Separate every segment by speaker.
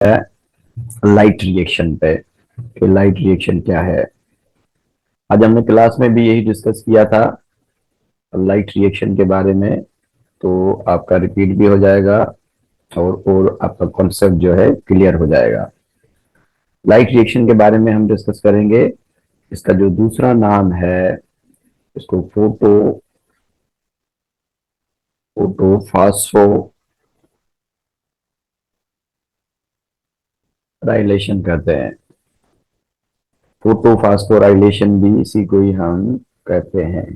Speaker 1: है light reaction पे कि लाइट रिएक्शन क्या है। आज हमने क्लास में भी यही डिस्कस किया था लाइट रिएक्शन के बारे में, तो आपका रिपीट भी हो जाएगा और आपका कॉन्सेप्ट जो है क्लियर हो जाएगा। लाइट रिएक्शन के बारे में हम डिस्कस करेंगे। इसका जो दूसरा नाम है इसको फोटो फास्फोराइलेशन कहते हैं। फोटो फास्फोराइलेशन भी इसी को ही हम कहते हैं।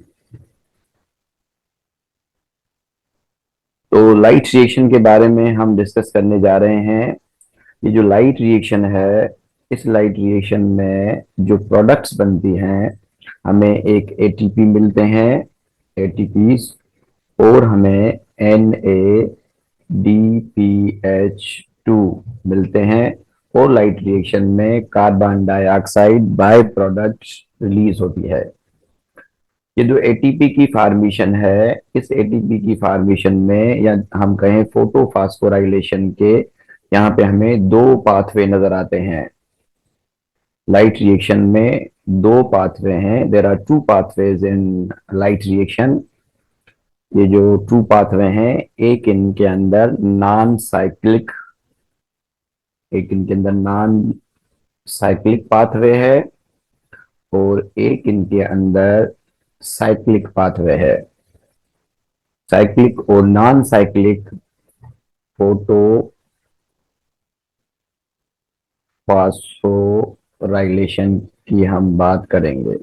Speaker 1: तो लाइट रिएक्शन के बारे में हम डिस्कस करने जा रहे हैं। ये जो लाइट रिएक्शन है, इस लाइट रिएक्शन में जो प्रोडक्ट्स बनती हैं, हमें एक एटीपी मिलते हैं, एटीपीज, और हमें NADPH2 मिलते हैं। और लाइट रिएक्शन में carbon dioxide by product release होती है। ये जो एटीपी की फॉर्मेशन है, इस एटीपी की फॉर्मेशन में या हम कहें फोटो फास्फोराइलेशन के, यहाँ पे हमें दो पाथवे नजर आते हैं। लाइट रिएक्शन में दो पाथवे हैं। There are two pathways in light reaction. ये जो टू पाथवे हैं, एक इनके अंदर नॉन साइक्लिक एक इनके अंदर नॉन साइक्लिक पाथवे है और एक इनके अंदर साइक्लिक पाथवे है। साइक्लिक और नॉन साइक्लिक फोटो फास्फोराइलेशन की हम बात करेंगे।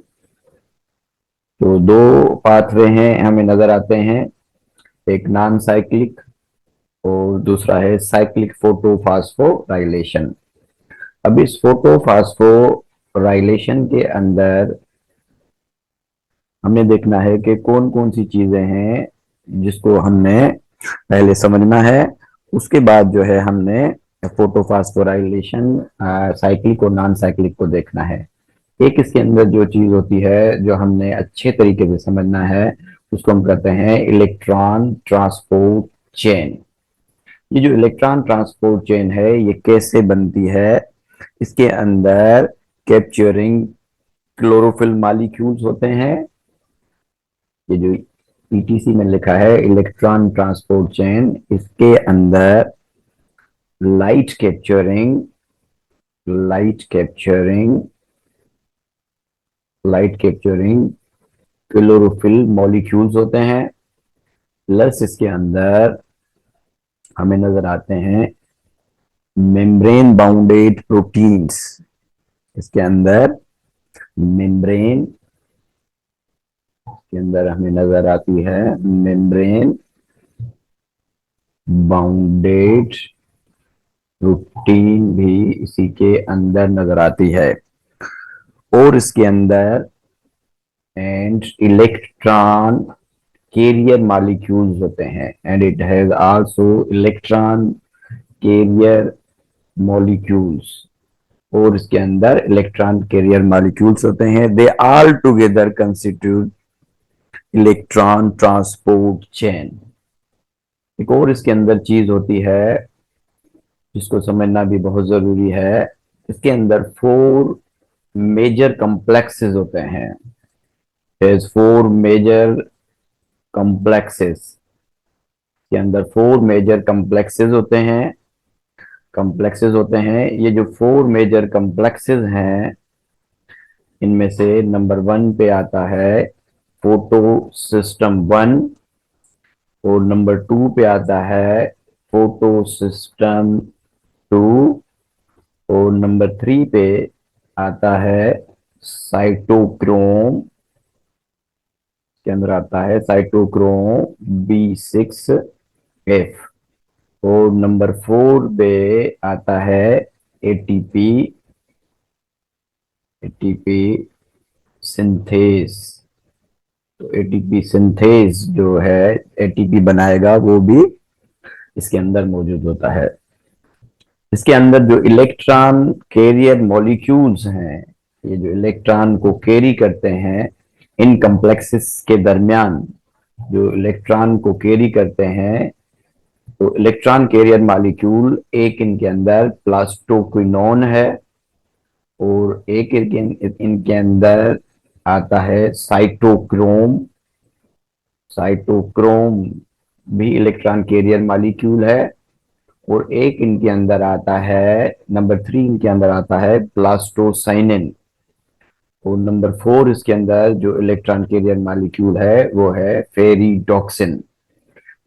Speaker 1: तो दो पाथवे हैं हमें नजर आते हैं, एक नॉन साइक्लिक और दूसरा है साइक्लिक फोटो फास्फोराइलेशन। अब इस फोटो फास्फोराइलेशन के अंदर हमें देखना है कि कौन कौन सी चीजें हैं जिसको हमने पहले समझना है। उसके बाद जो है हमने फोटो फास्फोराइलेशन साइक्लिक और नॉन साइक्लिक को देखना है। एक इसके अंदर जो चीज होती है जो हमने अच्छे तरीके से समझना है, उसको हम कहते हैं इलेक्ट्रॉन ट्रांसपोर्ट चेन। ये जो इलेक्ट्रॉन ट्रांसपोर्ट चेन है, ये कैसे बनती है? इसके अंदर कैप्चरिंग क्लोरोफिल मॉलिक्यूल्स होते हैं। ये जो ईटीसी में लिखा है इलेक्ट्रॉन ट्रांसपोर्ट चेन, इसके अंदर light capturing light capturing light capturing chlorophyll molecules होते हैं। प्लस इसके अंदर हमें नजर आते हैं मेम्ब्रेन बाउंडेड प्रोटीन्स। इसके अंदर मेम्ब्रेन के अंदर हमें नजर आती है मेम्ब्रेन बाउंडेड प्रोटीन भी इसी के अंदर नजर आती है। और इसके अंदर एंड इलेक्ट्रॉन कैरियर मॉलिक्यूल्स होते हैं, and it has also electron carrier molecules. और इसके अंदर इलेक्ट्रॉन कैरियर मॉलिक्यूल्स होते हैं। They all together constitute electron transport chain. एक और इसके अंदर चीज होती है जिसको समझना भी बहुत जरूरी है। इसके अंदर फोर मेजर कॉम्प्लेक्सेस होते हैं। फोर मेजर कॉम्प्लेक्सेस के अंदर फोर मेजर कॉम्प्लेक्सेस होते हैं। ये जो फोर मेजर कॉम्प्लेक्सेस हैं, इनमें से नंबर 1 पे आता है फोटो सिस्टम 1, और नंबर 2 पे आता है फोटो सिस्टम 2, और नंबर 3 पे आता है साइटोक्रोम। के अंदर आता है साइटोक्रोम B6F, और नंबर 4 पे आता है एटीपी एटीपी सिंथेस। तो एटीपी सिंथेस जो है एटीपी बनाएगा, वो भी इसके अंदर मौजूद होता है। इसके अंदर जो इलेक्ट्रॉन कैरियर मॉलिक्यूल्स हैं, ये जो इलेक्ट्रॉन को कैरी करते हैं, इन कॉम्प्लेक्सेस के दरमियान जो इलेक्ट्रॉन को कैरी करते हैं, तो इलेक्ट्रॉन कैरियर मॉलिक्यूल एक इनके अंदर प्लास्टोक्विनोन है और एक इनके अंदर आता है साइटोक्रोम। साइटोक्रोम भी इलेक्ट्रॉन कैरियर मॉलिक्यूल है। और एक इनके अंदर आता है, नंबर 3 इनके अंदर आता है प्लास्टोसाइनिन। और नंबर 4 इसके अंदर जो इलेक्ट्रॉन कैरियर मॉलिक्यूल है वो है फेरिडोक्सिन।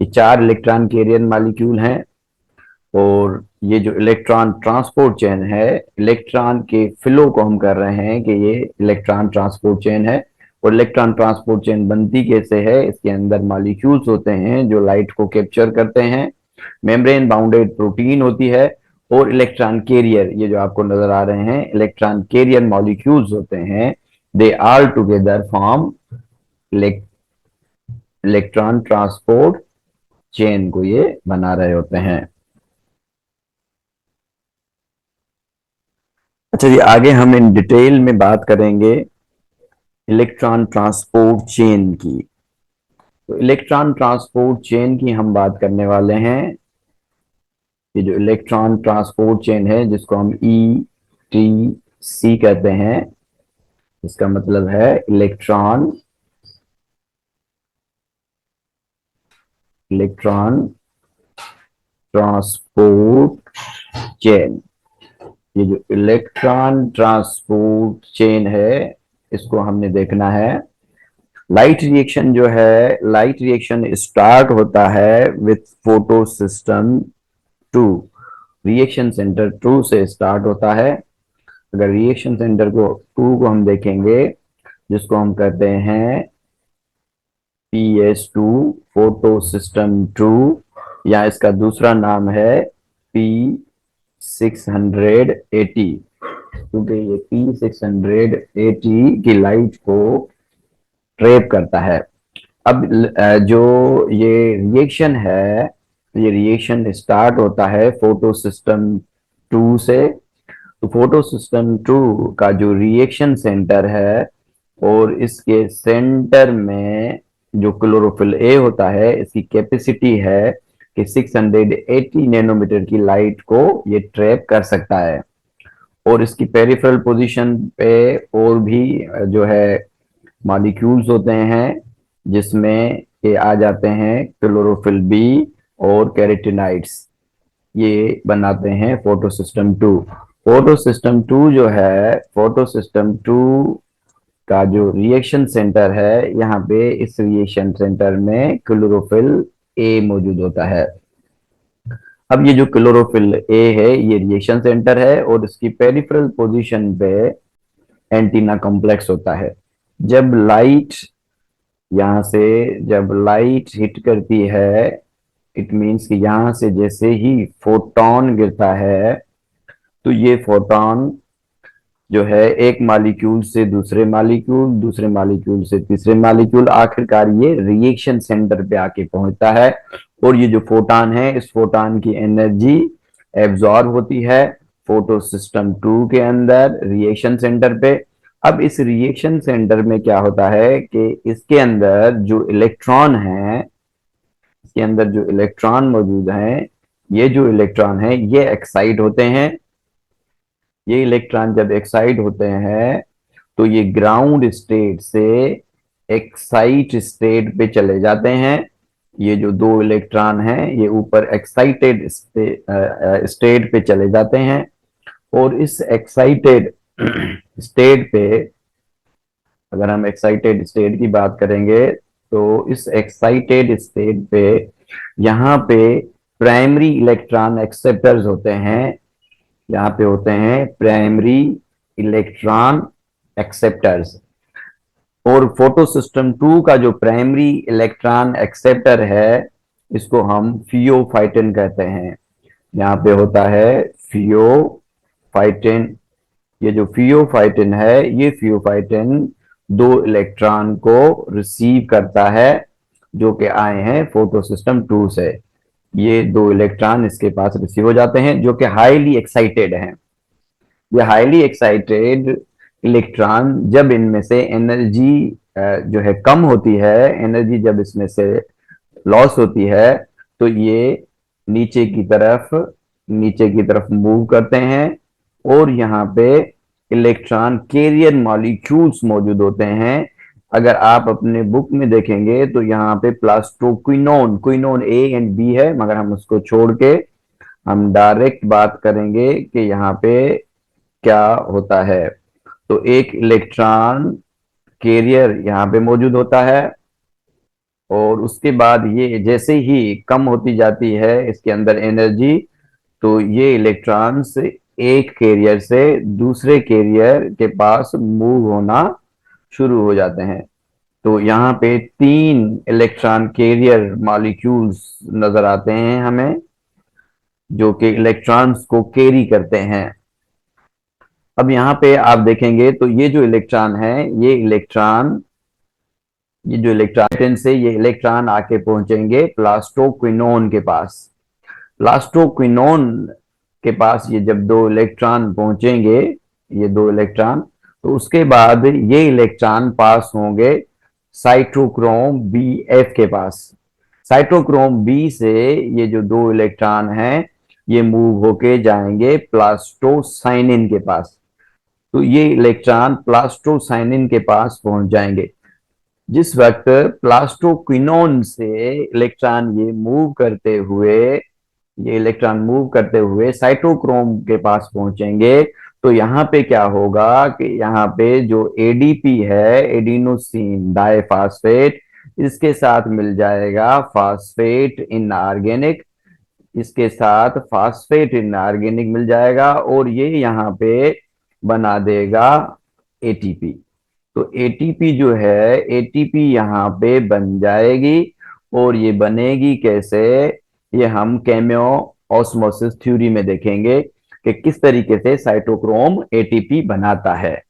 Speaker 1: ये 4 इलेक्ट्रॉन कैरियर मॉलिक्यूल हैं। और ये जो इलेक्ट्रॉन ट्रांसपोर्ट चेन है, इलेक्ट्रॉन के फ्लो को हम कर रहे हैं कि ये इलेक्ट्रॉन ट्रांसपोर्ट चेन है। और इलेक्ट्रॉन ट्रांसपोर्ट चेन बनती कैसे है? इसके अंदर मॉलिक्यूल्स होते हैं जो लाइट को कैप्चर करते हैं, मेम्ब्रेन बाउंडेड प्रोटीन होती है, और इलेक्ट्रॉन कैरियर, ये जो आपको नजर आ रहे हैं इलेक्ट्रॉन कैरियर मॉलिक्यूल्स होते हैं, they all together form electron transport chain को ये बना रहे होते हैं। अच्छा जी, आगे हम इन डिटेल में बात करेंगे इलेक्ट्रॉन ट्रांसपोर्ट चेन की। तो इलेक्ट्रॉन ट्रांसपोर्ट चेन की हम बात करने वाले हैं। ये जो इलेक्ट्रॉन ट्रांसपोर्ट चेन है जिसको हम ETC कहते हैं, इसका मतलब है इलेक्ट्रॉन ट्रांसपोर्ट चेन। ये जो इलेक्ट्रॉन ट्रांसपोर्ट चेन है इसको हमने देखना है। लाइट रिएक्शन जो है, लाइट रिएक्शन स्टार्ट होता है with photo system 2। Reaction centre 2 से स्टार्ट होता है। अगर रिएक्शन सेंटर को 2 को हम देखेंगे, जिसको हम कहते हैं PS2, फोटो सिस्टम 2, या इसका दूसरा नाम है P680, क्योंकि ये P680 की लाइट को ट्रैप करता है। अब जो ये रिएक्शन है, ये रिएक्शन स्टार्ट होता है फोटो सिस्टम 2 से। तो फोटो सिस्टम 2 का जो रिएक्शन सेंटर है, और इसके सेंटर में जो क्लोरोफिल ए होता है, इसकी कैपेसिटी है कि 680 नैनोमीटर की लाइट को ये ट्रैप कर सकता है। और इसकी पेरिफेरल पोजीशन पे और भी जो है मॉलिक्यूल्स होते हैं, जिसमें ये आ जाते हैं क्लोरोफिल बी और कैरोटीनाइड्स, ये बनाते हैं फोटो सिस्टम 2। फोटो सिस्टम 2 जो है, फोटो सिस्टम 2 का जो रिएक्शन सेंटर है, यहाँ पे इस रिएक्शन सेंटर में क्लोरोफिल ए मौजूद होता है। अब ये जो क्लोरोफिल ए है ये रिएक्शन सेंटर है, और इसकी पेरिफेरल पोजीशन पे एंटीना कॉम्प्लेक्स होता है। जब लाइट यहाँ से जब लाइट हिट करती है, इट मीन्स कि यहाँ से जैसे ही फोटोन गिरता है, तो ये फोटोन जो है एक मॉलिक्यूल से दूसरे मॉलिक्यूल, दूसरे मॉलिक्यूल से तीसरे मॉलिक्यूल, आखिरकार ये रिएक्शन सेंटर पे आके पहुंचता है। और ये जो फोटोन है, इस फोटोन की एनर्जी एब्जॉर्ब होती है फोटो सिस्टम 2 के अंदर रिएक्शन सेंटर पे। अब इस रिएक्शन सेंटर में क्या होता है कि इसके अंदर जो इलेक्ट्रॉन है, इसके अंदर जो इलेक्ट्रॉन मौजूद हैं, ये जो इलेक्ट्रॉन है ये एक्साइट होते हैं। ये इलेक्ट्रॉन जब एक्साइट होते हैं तो ये ग्राउंड स्टेट से एक्साइट स्टेट पे चले जाते हैं। ये जो 2 इलेक्ट्रॉन हैं ये ऊपर एक्साइटेड स्टेट पे चले जाते हैं। और इस एक्साइटेड स्टेट पे, अगर हम एक्साइटेड स्टेट की बात करेंगे, तो इस एक्साइटेड स्टेट पे यहाँ पे प्राइमरी इलेक्ट्रॉन एक्सेप्टर्स होते हैं। यहाँ पे होते हैं प्राइमरी इलेक्ट्रॉन एक्सेप्टर्स। और फोटो सिस्टम 2 का जो प्राइमरी इलेक्ट्रॉन एक्सेप्टर है, इसको हम फियोफाइटिन कहते हैं। यहाँ पे होता है फियोफाइटिन। ये जो फियोफाइटिन है, ये फियोफाइटिन 2 इलेक्ट्रॉन को रिसीव करता है जो कि आए हैं फोटो सिस्टम 2 से। ये 2 इलेक्ट्रॉन इसके पास रिसीव हो जाते हैं जो कि हाईली एक्साइटेड हैं। ये हाईली एक्साइटेड इलेक्ट्रॉन, जब इनमें से एनर्जी जो है कम होती है, एनर्जी जब इसमें से लॉस होती है, तो ये नीचे की तरफ मूव करते हैं और यहाँ पे इलेक्ट्रॉन कैरियर मॉलिक्यूल्स मौजूद होते हैं। अगर आप अपने बुक में देखेंगे तो यहाँ पे plastoquinone, quinone A and B है, मगर हम उसको छोड़ के हम डायरेक्ट बात करेंगे कि यहाँ पे क्या होता है। तो एक इलेक्ट्रॉन कैरियर यहाँ पे मौजूद होता है और उसके बाद ये जैसे ही कम होती जाती है इसके अंदर एनर्जी, तो ये इलेक्ट्रॉन्स एक कैरियर से दूसरे कैरियर के पास मूव होना शुरू हो जाते हैं। तो यहाँ पे 3 इलेक्ट्रॉन कैरियर मॉलिक्यूल्स नजर आते हैं हमें, जो कि इलेक्ट्रॉन्स को कैरी करते हैं। अब यहाँ पे आप देखेंगे तो ये जो इलेक्ट्रॉन है, ये जो इलेक्ट्रॉन से ये इलेक्ट्रॉन आके पहुंचेंगे प्लास्टोक्विनोन के पास। प्लास्टोक्विनोन के पास ये जब 2 इलेक्ट्रॉन पहुंचेंगे, ये 2 इलेक्ट्रॉन, तो उसके बाद ये इलेक्ट्रॉन पास होंगे साइटोक्रोम बी एफ के पास। साइटोक्रोम बी से ये जो 2 इलेक्ट्रॉन हैं ये मूव होके जाएंगे प्लास्टोसाइनिन के पास। तो ये इलेक्ट्रॉन प्लास्टोसाइनिन के पास पहुंच जाएंगे। जिस वक्त प्लास्टोक्विनोन से ये इलेक्ट्रॉन मूव करते हुए साइटोक्रोम के पास पहुंचेंगे, तो यहाँ पे क्या होगा कि यहाँ पे जो एडीपी है, एडिनोसिन डाइफॉस्फेट, इसके साथ मिल जाएगा फास्फेट इनऑर्गेनिक, इसके साथ फास्फेट इनऑर्गेनिक मिल जाएगा और ये यहाँ पे बना देगा एटीपी। तो एटीपी जो है, एटीपी यहाँ पे बन जाएगी। और ये बनेगी कैसे, ये हम केमियो ऑस्मोसिस थ्योरी में देखेंगे कि किस तरीके से साइटोक्रोम एटीपी बनाता है।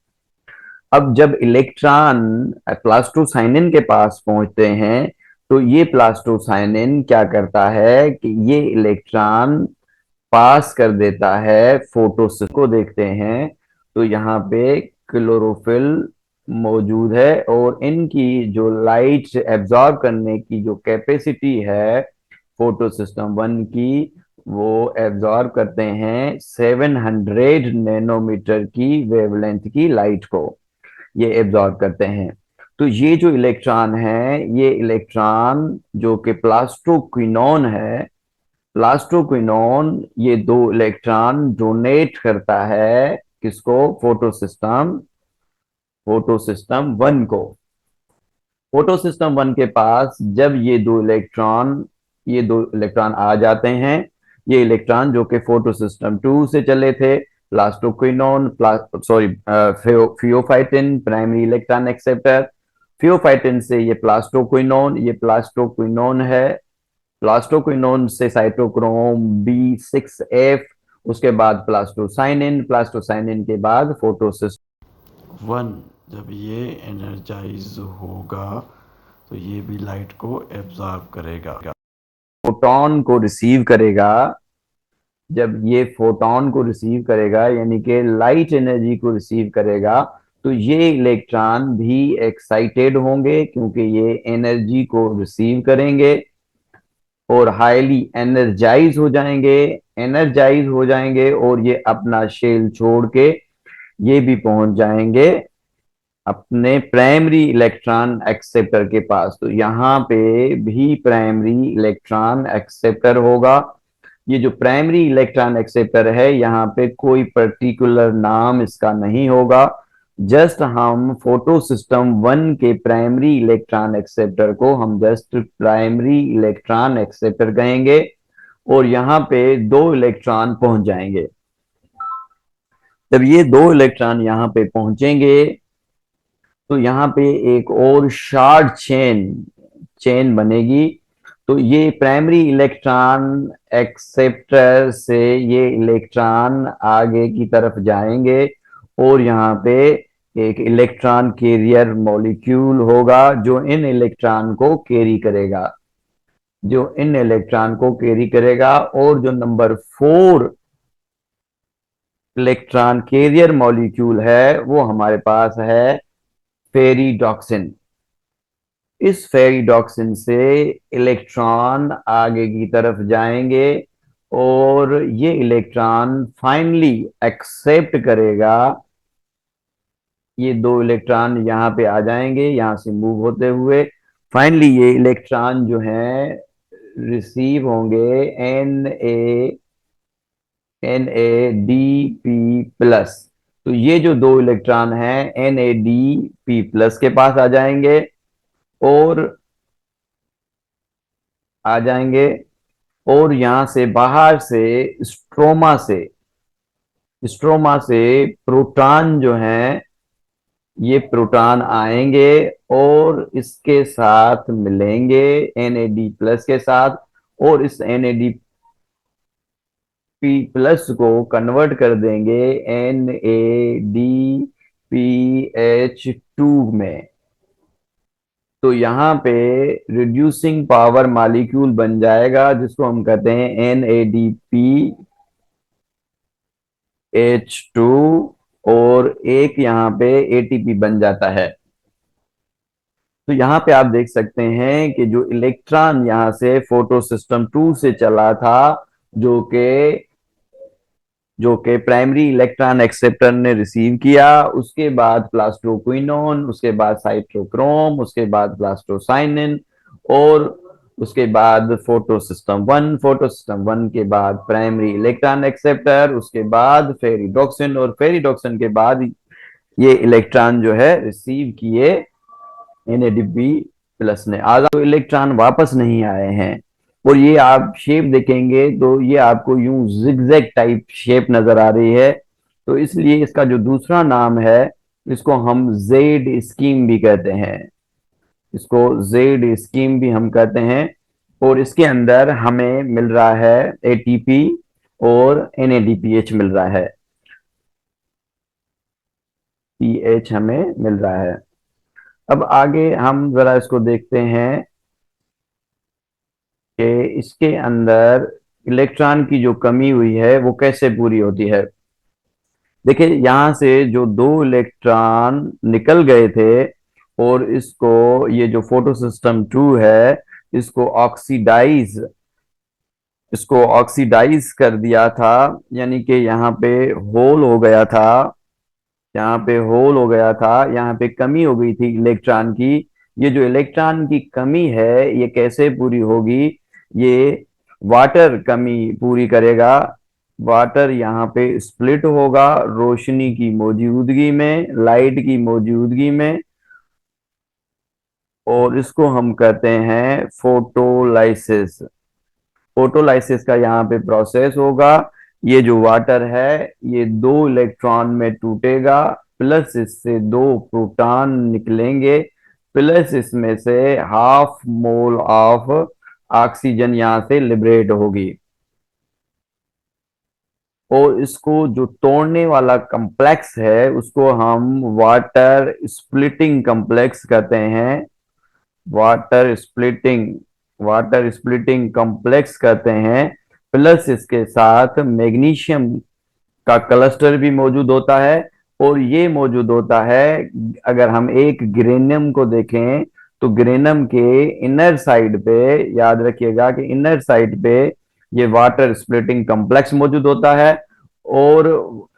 Speaker 1: अब जब इलेक्ट्रॉन प्लास्टोसाइनिन के पास पहुंचते हैं, तो ये प्लास्टोसाइनिन क्या करता है कि ये इलेक्ट्रॉन पास कर देता है फोटोसिस को। देखते हैं तो यहाँ पे क्लोरोफिल मौजूद है और इनकी जो लाइट एब्जॉर्ब करने की जो कैपेसिटी है फोटो सिस्टम 1 की, वो एब्जॉर्ब करते हैं 700 नैनोमीटर की वेवलेंथ की लाइट को, ये एब्जॉर्ब करते हैं। तो ये जो इलेक्ट्रॉन है, ये इलेक्ट्रॉन जो कि प्लास्टोक्विनोन है, प्लास्टोक्विनोन ये 2 इलेक्ट्रॉन डोनेट करता है किसको, फोटो सिस्टम 1 को। फोटो सिस्टम 1 के पास जब ये दो इलेक्ट्रॉन आ जाते हैं, ये इलेक्ट्रॉन जो कि फोटो सिस्टम 2 से चले थे, plastoquinone pheophytin primary electron acceptor, pheophytin से ये प्लास्टोक्विनोन है, प्लास्टोक्विनोन से साइटोक्रोम B6F, उसके बाद प्लास्टोसाइनिन, प्लास्टोसाइनिन के बाद फोटोसिस्टम 1। जब ये एनर्जाइज होगा तो ये भी लाइट को एब्जॉर्ब करेगा, फोटोन को रिसीव करेगा। जब ये फोटोन को रिसीव करेगा यानी कि लाइट एनर्जी को रिसीव करेगा, तो ये इलेक्ट्रॉन भी एक्साइटेड होंगे क्योंकि ये एनर्जी को रिसीव करेंगे और हाईली एनर्जाइज हो जाएंगे और ये अपना शेल छोड़ के ये भी पहुंच जाएंगे अपने प्राइमरी इलेक्ट्रॉन एक्सेप्टर के पास। तो यहाँ पे भी प्राइमरी इलेक्ट्रॉन एक्सेप्टर होगा। ये जो प्राइमरी इलेक्ट्रॉन एक्सेप्टर है, यहाँ पे कोई पर्टिकुलर नाम इसका नहीं होगा, जस्ट हम फोटो सिस्टम 1 के प्राइमरी इलेक्ट्रॉन एक्सेप्टर को हम जस्ट प्राइमरी इलेक्ट्रॉन एक्सेप्टर कहेंगे और यहाँ पे 2 इलेक्ट्रॉन पहुंच जाएंगे। जब ये 2 इलेक्ट्रॉन यहाँ पे पहुंचेंगे, तो यहाँ पे एक और शार्ट चेन बनेगी। तो ये प्राइमरी इलेक्ट्रॉन एक्सेप्टर से ये इलेक्ट्रॉन आगे की तरफ जाएंगे और यहाँ पे एक इलेक्ट्रॉन कैरियर मॉलिक्यूल होगा जो इन इलेक्ट्रॉन को कैरी करेगा और जो नंबर 4 इलेक्ट्रॉन कैरियर मॉलिक्यूल है वो हमारे पास है फेरिडॉक्सिन। इस फेरिडॉक्सिन से इलेक्ट्रॉन आगे की तरफ जाएंगे और ये इलेक्ट्रॉन फाइनली एक्सेप्ट करेगा। ये दो इलेक्ट्रॉन यहाँ पे आ जाएंगे, यहाँ से मूव होते हुए फाइनली ये इलेक्ट्रॉन जो है रिसीव होंगे NADP+। तो ये जो दो इलेक्ट्रॉन हैं NADP+ के पास आ जाएंगे और आ जाएंगे और यहां से बाहर से स्ट्रोमा से प्रोटॉन जो हैं, ये प्रोटॉन आएंगे और इसके साथ मिलेंगे NAD+ के साथ, और इस NADP+ को कन्वर्ट कर देंगे NADPH2 में। तो यहाँ पे रिड्यूसिंग पावर मॉलिक्यूल बन जाएगा जिसको हम कहते हैं NADPH2, और एक यहाँ पे ATP बन जाता है। तो यहाँ पे आप देख सकते हैं कि जो इलेक्ट्रॉन यहाँ से फोटो सिस्टम 2 से चला था, जो कि प्राइमरी इलेक्ट्रॉन एक्सेप्टर ने रिसीव किया, उसके बाद प्लास्टोक्विनोन, उसके बाद साइटोक्रोम, उसके बाद प्लास्टोसाइनिन, और उसके बाद फोटो सिस्टम वन के बाद प्राइमरी इलेक्ट्रॉन एक्सेप्टर, उसके बाद फेरिडोक्सिन, और फेरिडोक्सिन के बाद ये इलेक्ट्रॉन जो है रिसीव किए NADP+ ने। आज तो इलेक्ट्रॉन वापस नहीं आए हैं, और ये आप शेप देखेंगे तो ये आपको यूं जिगजैग टाइप शेप नजर आ रही है। तो इसलिए इसका जो दूसरा नाम है, इसको हम जेड स्कीम भी कहते हैं, इसको जेड स्कीम भी हम कहते हैं। और इसके अंदर हमें मिल रहा है ATP और NADPH मिल रहा है, पीएच हमें मिल रहा है। अब आगे हम जरा इसको देखते हैं कि इसके अंदर इलेक्ट्रॉन की जो कमी हुई है वो कैसे पूरी होती है। देखिए, यहां से जो दो इलेक्ट्रॉन निकल गए थे और इसको, ये जो फोटो सिस्टम 2 है, इसको ऑक्सीडाइज कर दिया था, यानी कि यहाँ पे होल हो गया था, यहाँ पे कमी हो गई थी इलेक्ट्रॉन की। ये जो इलेक्ट्रॉन की कमी है ये कैसे पूरी होगी, ये वाटर कमी पूरी करेगा। वाटर यहाँ पे स्प्लिट होगा रोशनी की मौजूदगी में, लाइट की मौजूदगी में, और इसको हम कहते हैं फोटोलाइसिस। फोटोलाइसिस का यहाँ पे प्रोसेस होगा। ये जो वाटर है ये दो इलेक्ट्रॉन में टूटेगा, प्लस इससे दो प्रोटॉन निकलेंगे, प्लस इसमें से हाफ मोल ऑफ ऑक्सीजन यहाँ से लिबरेट होगी, और इसको जो तोड़ने वाला कम्प्लेक्स है उसको हम वाटर स्प्लिटिंग कम्प्लेक्स कहते हैं। Water splitting water splitting complex कहते हैं। प्लस इसके साथ मैग्नीशियम का क्लस्टर भी मौजूद होता है, और ये मौजूद होता है, अगर हम एक ग्रेनियम को देखें तो ग्रेनियम के इनर साइड पे, याद रखिएगा कि इनर साइड पे ये वाटर स्प्लिटिंग कॉम्प्लेक्स मौजूद होता है, और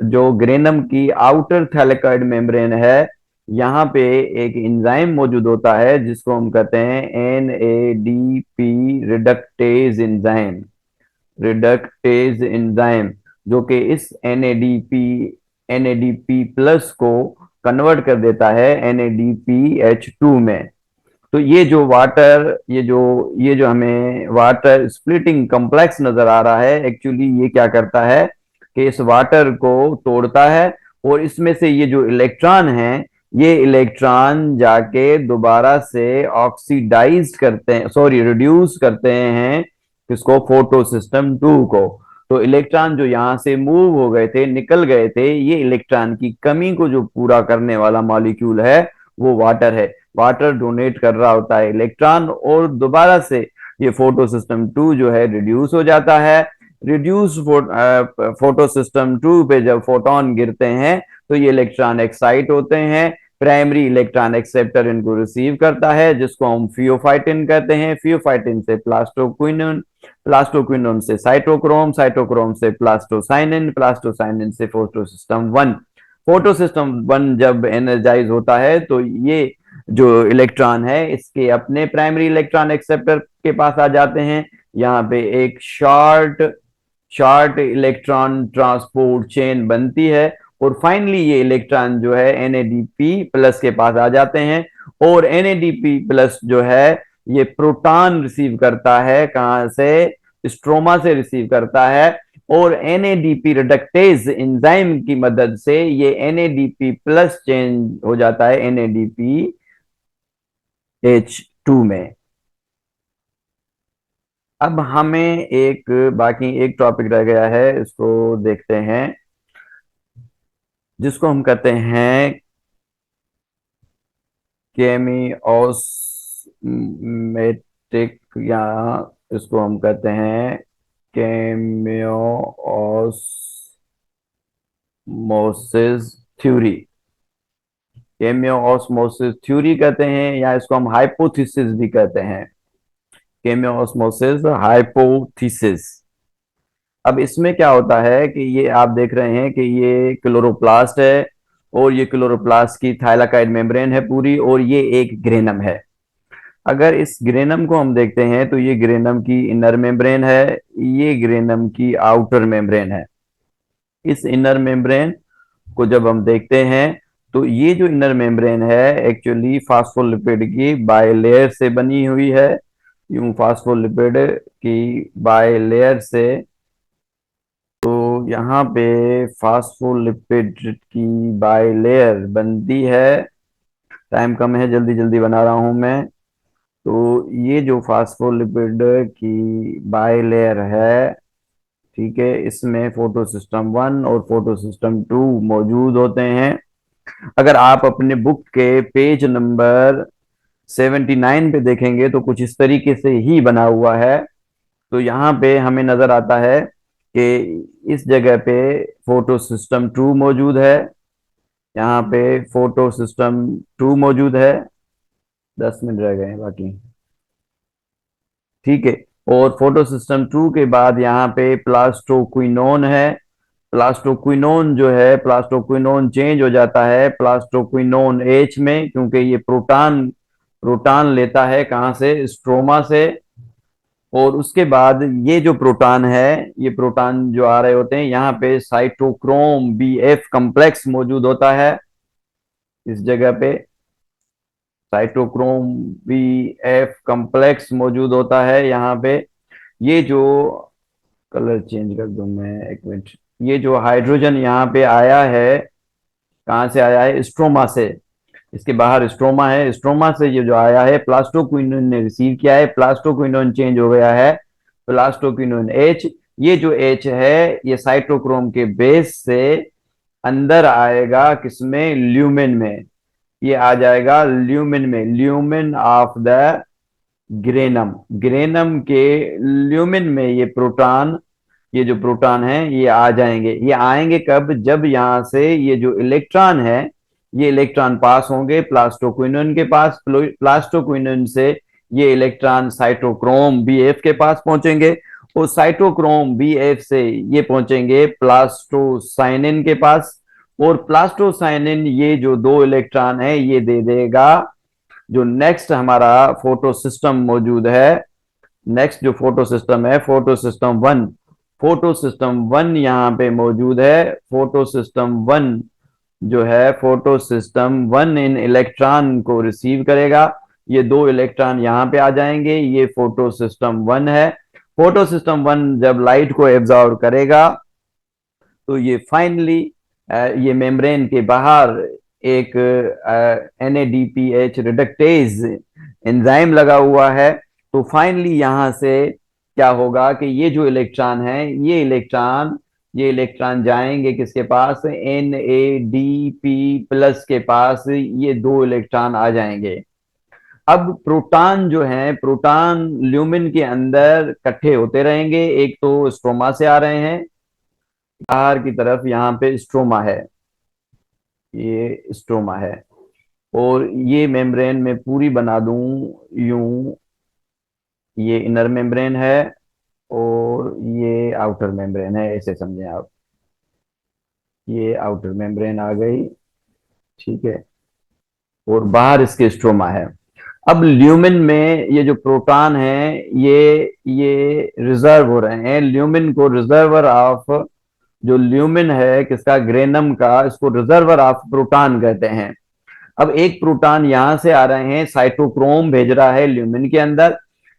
Speaker 1: जो ग्रेनियम की आउटर थैलेकॉइड मेम्ब्रेन है, यहाँ पे एक एंजाइम मौजूद होता है जिसको हम कहते हैं NADP रिडक्टेज एंजाइम, जो कि इस NADP+ को कन्वर्ट कर देता है NADPH2 में। तो ये जो हमें वाटर स्प्लिटिंग कॉम्प्लेक्स नजर आ रहा है, एक्चुअली ये क्या करता है कि इस वाटर को तोड़ता है, और इसमें से ये जो इलेक्ट्रॉन हैं, ये इलेक्ट्रॉन जाके दोबारा से ऑक्सीडाइज करते हैं, सॉरी रिड्यूस करते हैं किसको, फोटो सिस्टम 2 को। तो इलेक्ट्रॉन जो यहां से मूव हो गए थे, निकल गए थे, ये इलेक्ट्रॉन की कमी को जो पूरा करने वाला मॉलिक्यूल है वो वाटर है। वाटर डोनेट कर रहा होता है इलेक्ट्रॉन, और दोबारा से ये फोटो सिस्टम 2 जो है रिड्यूस हो जाता है। फोटो सिस्टम 2 पे जब फोटोन गिरते हैं तो ये इलेक्ट्रॉन एक्साइट होते हैं, प्राइमरी इलेक्ट्रॉन एक्सेप्टर इनको रिसीव करता है, जिसको हम फियोफाइटिन कहते हैं। फियोफाइटिन से प्लास्टोक्विनोन, प्लास्टोक्विनोन से साइटोक्रोम, साइटोक्रोम से प्लास्टोसाइनिन, प्लास्टोसाइनिन से फोटोसिस्टम वन। फोटोसिस्टम वन जब एनर्जाइज होता है तो ये जो इलेक्ट्रॉन है इसके अपने प्राइमरी इलेक्ट्रॉन एक्सेप्टर के पास आ जाते हैं। यहाँ पे एक short short electron transport chain बनती है और फाइनली ये इलेक्ट्रॉन जो है एनएडीपी प्लस के पास आ जाते हैं। और एनएडीपी प्लस जो है ये प्रोटॉन रिसीव करता है, कहां से? स्ट्रोमा से रिसीव करता है। और एनएडीपी रिडक्टेज एंजाइम की मदद से ये एनएडीपी प्लस चेंज हो जाता है एनएडीपी H2 में। अब हमें एक बाकी एक टॉपिक रह गया है, इसको देखते हैं, जिसको हम कहते हैं केमियोस्मेटिक, या इसको हम कहते हैं केमियोस्मोसिस थ्योरी। केमियोस्मोसिस थ्योरी कहते हैं, या इसको हम हाइपोथेसिस भी कहते हैं। Chemiosmosis hypothesis. अब इसमें क्या होता है कि ये आप देख रहे हैं कि ये क्लोरोप्लास्ट है, और ये क्लोरोप्लास्ट की थाइलाकाइड मेम्ब्रेन है पूरी, और ये एक ग्रेनम है। अगर इस ग्रेनम को हम देखते हैं तो ये ग्रेनम की इनर मेम्ब्रेन है, ये ग्रेनम की आउटर मेम्ब्रेन है। इस इनर मेम्ब्रेन को जब हम देखते हैं तो ये जो इनर मेम्ब्रेन है एक्चुअली फास्फोलिपिड की बाइलेयर से बनी हुई है। यूं फास्फोलिपिड की बाइलेयर से, तो यहाँ पे फास्फोलिपिड की बाइलेयर बनती है। टाइम कम है, जल्दी जल्दी बना रहा हूं मैं। तो ये जो फास्फोलिपिड की बाइलेयर है, ठीक है, इसमें फोटो सिस्टम वन और फोटो सिस्टम टू मौजूद होते हैं। अगर आप अपने बुक के पेज नंबर 79 पे देखेंगे तो कुछ इस तरीके से ही बना हुआ है। तो यहाँ पे हमें नजर आता है कि इस जगह पे फोटो सिस्टम टू मौजूद है, यहाँ पे फोटो सिस्टम टू मौजूद है। 10 मिनट रह गए हैं बाकी, ठीक है। और फोटो सिस्टम टू के बाद यहाँ पे प्लास्टोक्विनोन है। प्लास्टोक्विनोन जो है, प्लास्टोक्विनोन चेंज हो जाता है प्लास्टोक्विनोन एच में, क्योंकि ये प्रोटॉन प्रोटॉन लेता है कहाँ से? स्ट्रोमा से। और उसके बाद ये जो प्रोटॉन है, ये प्रोटॉन जो आ रहे होते हैं, यहाँ पे साइटोक्रोम बी एफ कम्प्लेक्स मौजूद होता है इस जगह पे। साइटोक्रोम बी एफ कम्प्लेक्स मौजूद होता है यहाँ पे। ये जो, कलर चेंज कर दूं मैं, एक मिनट। ये जो हाइड्रोजन यहाँ पे आया है, कहाँ से आया है? स्ट्रोमा से। इसके बाहर स्ट्रोमा है, स्ट्रोमा से ये जो आया है प्लास्टोक्विनोन ने रिसीव किया है, प्लास्टोक्विनोन चेंज हो गया है प्लास्टोक्विनोन एच। ये जो एच है ये साइटोक्रोम के बेस से अंदर आएगा, किसमें? ल्यूमेन में। ये आ जाएगा ल्यूमेन में, lumen of the granum. Granum के ल्यूमेन में ये प्रोटॉन, ये जो प्रोटॉन है ये आ जाएंगे। ये आएंगे कब? जब यहाँ से ये जो इलेक्ट्रॉन है, ये इलेक्ट्रॉन पास होंगे प्लास्टोक्विनोन के पास। प्लास्टोक्विनोन से ये इलेक्ट्रॉन साइटोक्रोम बी एफ के पास पहुंचेंगे, और साइटोक्रोम बी एफ से ये पहुंचेंगे प्लास्टोसाइनिन के पास। और प्लास्टोसाइनिन ये जो दो इलेक्ट्रॉन है ये दे देगा जो नेक्स्ट हमारा फोटो सिस्टम मौजूद है। नेक्स्ट जो फोटो सिस्टम है, photo system one. Photo system one यहाँ पे मौजूद है। फोटो सिस्टम वन जो है, photo system one in electron को रिसीव करेगा। ये दो इलेक्ट्रॉन यहाँ पे आ जाएंगे, ये फोटो सिस्टम वन है। फोटो सिस्टम वन जब लाइट को एब्जॉर्व करेगा तो ये फाइनली ये मेम्ब्रेन के बाहर एक NADPH रिडक्टेज एंजाइम लगा हुआ है। तो फाइनली यहां से क्या होगा कि ये जो इलेक्ट्रॉन है, ये इलेक्ट्रॉन जाएंगे किसके पास? NADP प्लस के पास। ये दो इलेक्ट्रॉन आ जाएंगे। अब प्रोटॉन जो है, प्रोटॉन ल्यूमिन के अंदर इकट्ठे होते रहेंगे। एक तो स्ट्रोमा से आ रहे हैं, बाहर की तरफ यहाँ पे स्ट्रोमा है, ये स्ट्रोमा है। और ये मेम्ब्रेन में पूरी बना दूं यूं, ये इनर मेम्ब्रेन है और ये आउटर मेम्ब्रेन है, ऐसे समझें आप। ये आउटर मेम्ब्रेन आ गई, ठीक है, और बाहर इसके स्ट्रोमा है। अब ल्यूमिन में ये जो प्रोटॉन है ये रिजर्व हो रहे हैं। ल्यूमिन को रिजर्वर ऑफ, जो ल्यूमिन है किसका, ग्रेनम का, इसको रिजर्वर ऑफ प्रोटॉन कहते हैं। अब एक प्रोटॉन यहां से आ रहे हैं, साइटोक्रोम भेज रहा है ल्यूमिन के अंदर।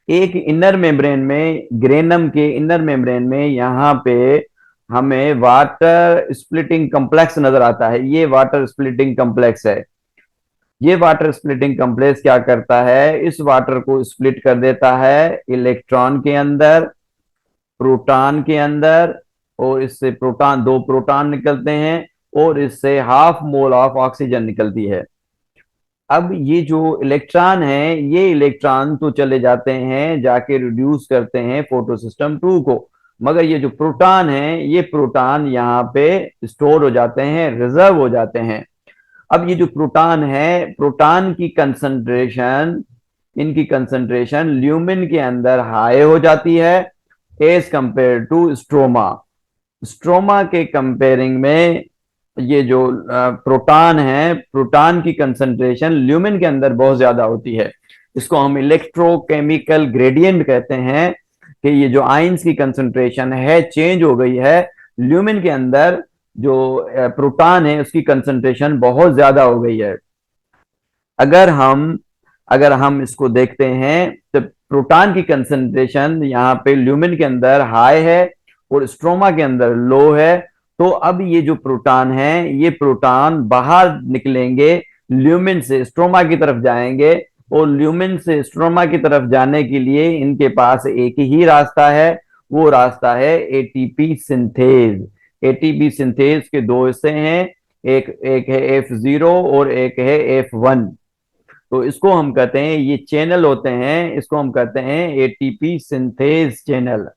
Speaker 1: एक इनर मेम्ब्रेन में, ग्रेनम के इनर मेम्ब्रेन में, यहां पे हमें वाटर स्प्लिटिंग कॉम्प्लेक्स नजर आता है। ये वाटर स्प्लिटिंग कॉम्प्लेक्स है। ये वाटर स्प्लिटिंग कॉम्प्लेक्स क्या करता है, इस वाटर को स्प्लिट कर देता है इलेक्ट्रॉन के अंदर, प्रोटॉन के अंदर, और इससे प्रोटॉन, दो प्रोटॉन निकलते हैं और इससे हाफ मोल ऑफ ऑक्सीजन निकलती है। अब ये जो इलेक्ट्रॉन है, ये इलेक्ट्रॉन तो चले जाते हैं, जाके रिड्यूस करते हैं फोटोसिस्टम 2 को, मगर ये जो प्रोटॉन है, ये प्रोटॉन यहाँ पे स्टोर हो जाते हैं, रिजर्व हो जाते हैं। अब ये जो प्रोटॉन है, प्रोटॉन की कंसंट्रेशन, इनकी कंसंट्रेशन ल्यूमिन के अंदर हाई हो जाती है as compare to stroma. Stroma के कंपेयरिंग में ये जो प्रोटॉन है, प्रोटॉन की कंसंट्रेशन ल्यूमिन के अंदर बहुत ज्यादा होती है। इसको हम इलेक्ट्रोकेमिकल ग्रेडियंट कहते हैं कि ये जो आयंस की कंसंट्रेशन है चेंज हो गई है, ल्यूमिन के अंदर जो प्रोटॉन है उसकी कंसंट्रेशन बहुत ज्यादा हो गई है। अगर हम अगर हम इसको देखते हैं तो प्रोटॉन की कंसंट्रेशन यहाँ पे ल्यूमिन के अंदर हाई है और स्ट्रोमा के अंदर लो है। तो अब ये जो प्रोटॉन है, ये प्रोटॉन बाहर निकलेंगे, ल्यूमिन से स्ट्रोमा की तरफ जाएंगे, और ल्यूमिन से स्ट्रोमा की तरफ जाने के लिए इनके पास एक ही रास्ता है, वो रास्ता है एटीपी सिंथेज। एटीपी सिंथेज के दो हिस्से हैं, एक एक है F0 और एक है F1। तो इसको हम कहते हैं, ये चैनल होते हैं, इसको हम कहते हैं एटीपी सिंथेज चैनल।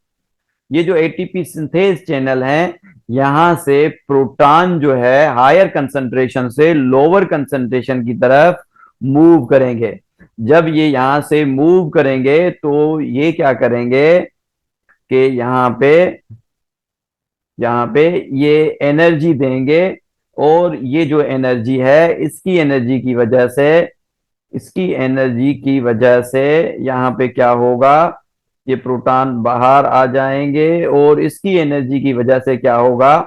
Speaker 1: ये जो एटीपी सिंथेज चैनल है, यहां से प्रोटॉन जो है हायर कंसंट्रेशन से लोअर कंसंट्रेशन की तरफ मूव करेंगे। जब ये यहां से मूव करेंगे तो ये क्या करेंगे कि यहाँ पे ये एनर्जी देंगे, और ये जो एनर्जी है, इसकी एनर्जी की वजह से यहाँ पे क्या होगा, ये प्रोटॉन बाहर आ जाएंगे, और इसकी एनर्जी की वजह से क्या होगा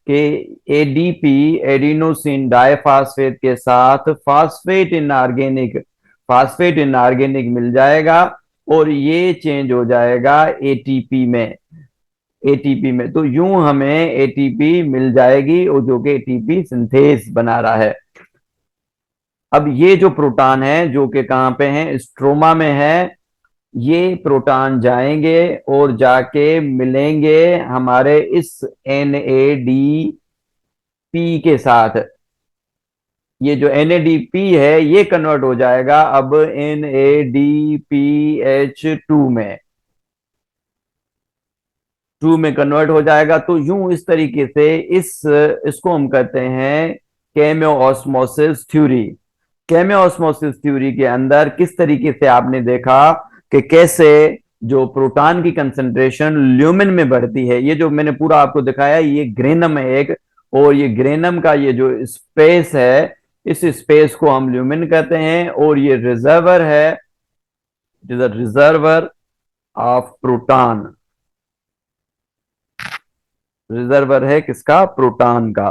Speaker 1: कि एडीपी, एडिनोसिन डाइफॉस्फेट के साथ फास्फेट इनऑर्गेनिक मिल जाएगा, और ये चेंज हो जाएगा एटीपी में। तो यूं हमें एटीपी मिल जाएगी, और जो कि एटीपी सिंथेज बना रहा है। अब ये जो प्रोटॉन है जो कि कहाँ पे है, स्ट्रोमा में है, ये प्रोटॉन जाएंगे और जाके मिलेंगे हमारे इस NADP के साथ। ये जो NADP है ये कन्वर्ट हो जाएगा अब NADPH2 में, कन्वर्ट हो जाएगा। तो यूं इस तरीके से इसको हम कहते हैं cameo osmosis theory. Cameo osmosis theory के अंदर किस तरीके से आपने देखा कि कैसे जो प्रोटॉन की कंसंट्रेशन ल्यूमिन में बढ़ती है। ये जो मैंने पूरा आपको दिखाया, ये ग्रेनम है एक, और ये ग्रेनम का ये जो स्पेस है, इस स्पेस को हम ल्यूमिन कहते हैं, और ये रिजर्वर है, it is a reservoir of proton. Reservoir है किसका, प्रोटॉन का।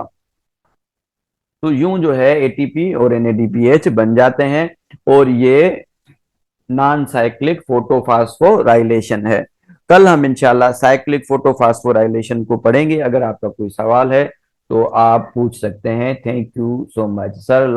Speaker 1: तो यूं जो है एटीपी और NADPH बन जाते हैं, और ये नॉन साइक्लिक फोटोफास्फोराइलेशन है। कल हम इंशाल्लाह साइक्लिक फोटोफास्फोराइलेशन को पढ़ेंगे। अगर आपका कोई सवाल है तो आप पूछ सकते हैं। Thank you so much sir.